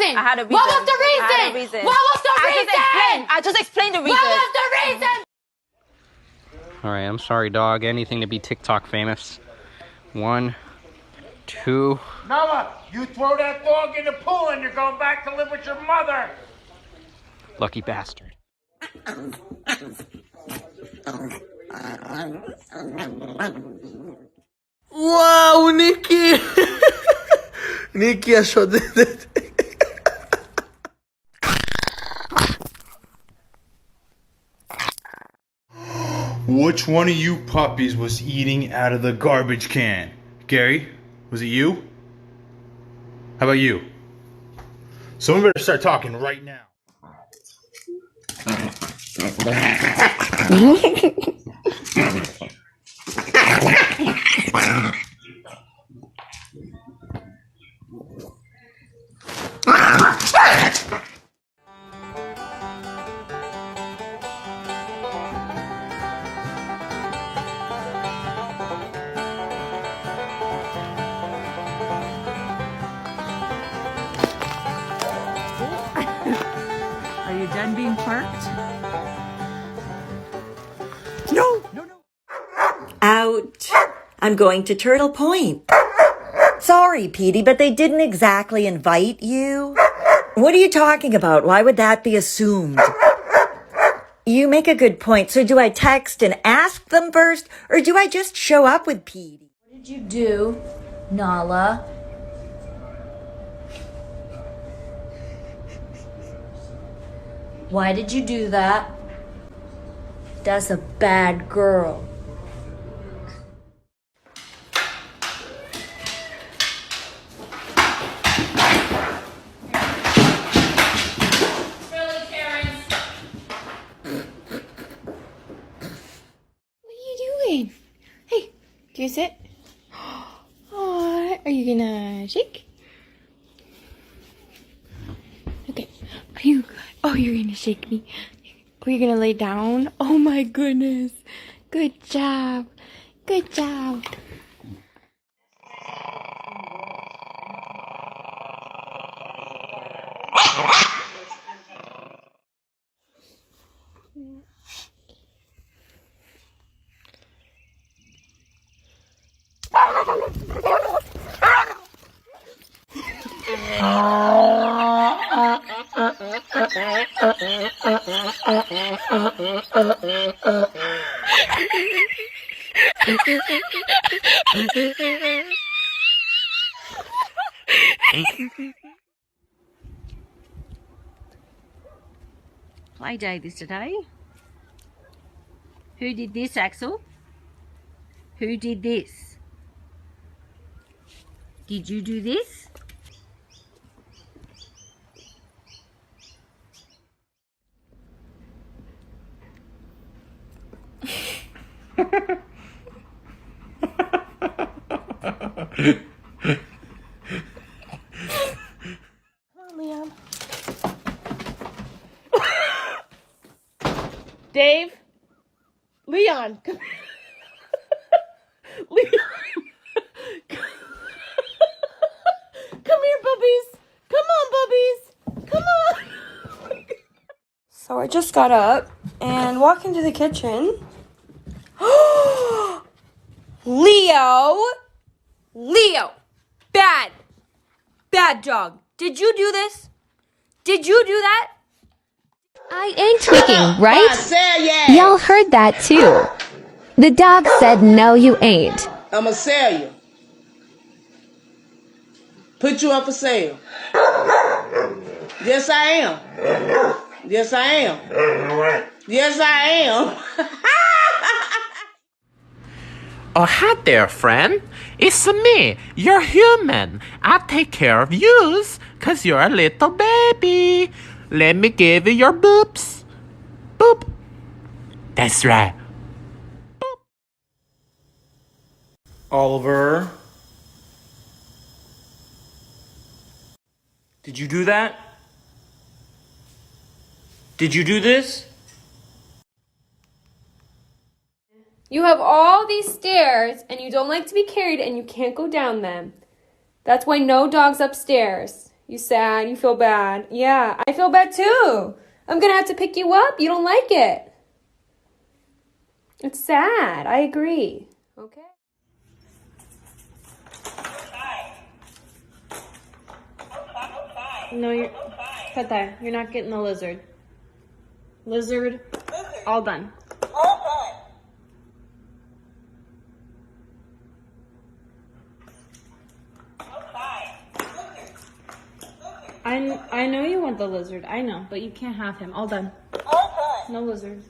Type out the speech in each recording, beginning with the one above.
reason? I had a reason. What was the reason? I had a reason. What was the reason? I just explained the reason. What was the reason? Alright, I'm sorry, dog. Anything to be TikTok famous. 1, 2. Noah, you throw that dog in the pool and you're going back to live with your mother. Lucky bastard. Uau, Nicky! Nicky achou dele. Which one of you puppies was eating out of the garbage can? Gary, was it you? How about you? Someone better start talking right now. Are you done being parked? No! Ouch. I'm going to Turtle Point. Sorry, Petey, but they didn't exactly invite you. What are you talking about? Why would that be assumed? You make a good point. So do I text and ask them first, or do I just show up with Petey? What did you do, Nala? Why did you do that? That's a bad girl. Hey, do you sit? Oh, are you gonna shake? Okay. Are you? Oh, you're gonna shake me. Oh, you're gonna lay down. Oh my goodness. Good job. Good job. Play date is today. Who did this, Axel? Who did this? Did you do this? Leon. Dave. Leon, come here. Leon. Come here, bubbies. Come on, bubbies. Come on. So I just got up and walked into the kitchen. Leo! Leo! Bad! Bad dog. Did you do this? Did you do that? I ain't tweaking, right? I said yeah. Y'all heard that too. The dog said no you ain't. I'ma sell you. Put you up for sale. Yes, I am. Yes, I am. Yes, I am. Oh, hi there, friend. It's me, your human. I take care of yous, 'cause you're a little baby. Let me give you your boops. Boop. That's right. Boop. Oliver. Did you do that? Did you do this? You have all these stairs and you don't like to be carried and you can't go down them. That's why no dogs upstairs. You sad? You feel bad? Yeah, I feel bad too. I'm gonna have to pick you up. You don't like it. It's sad. I agree. Okay. No, you're... Put there. You're not getting the lizard. Lizard. All done. I know you want the lizard. I know, but you can't have him. All done. No lizard.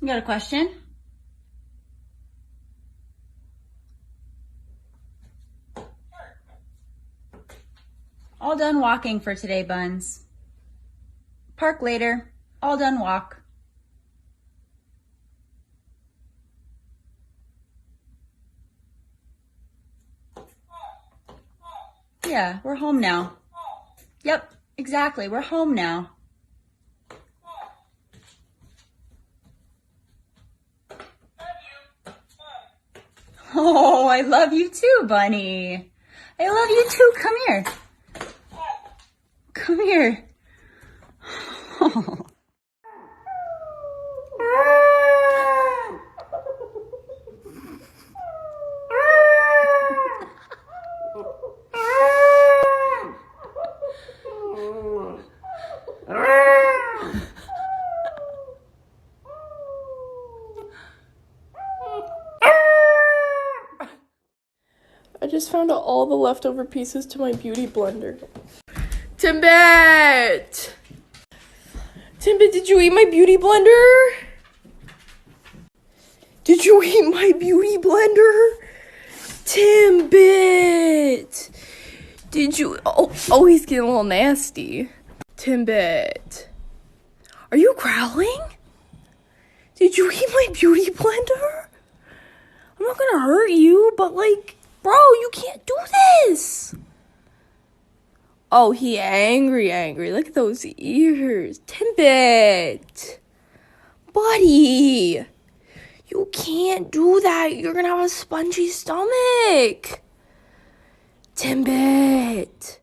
You got a question? All done walking for today, Buns. Park later. All done walk. Yeah, we're home now. Yep, exactly. We're home now. Oh, I love you too, Bunny. I love you too. Come here. Come here. Oh. I just found out all the leftover pieces to my beauty blender. Timbit! Timbit, did you eat my beauty blender? Did you eat my beauty blender? Timbit! Did you? Oh, he's getting a little nasty. Timbit. Are you growling? Did you eat my beauty blender? I'm not gonna hurt you, but like, bro, you can't do this. Oh, he angry. Look at those ears. Timbit. Buddy. You can't do that. You're gonna have a spongy stomach. Timbit.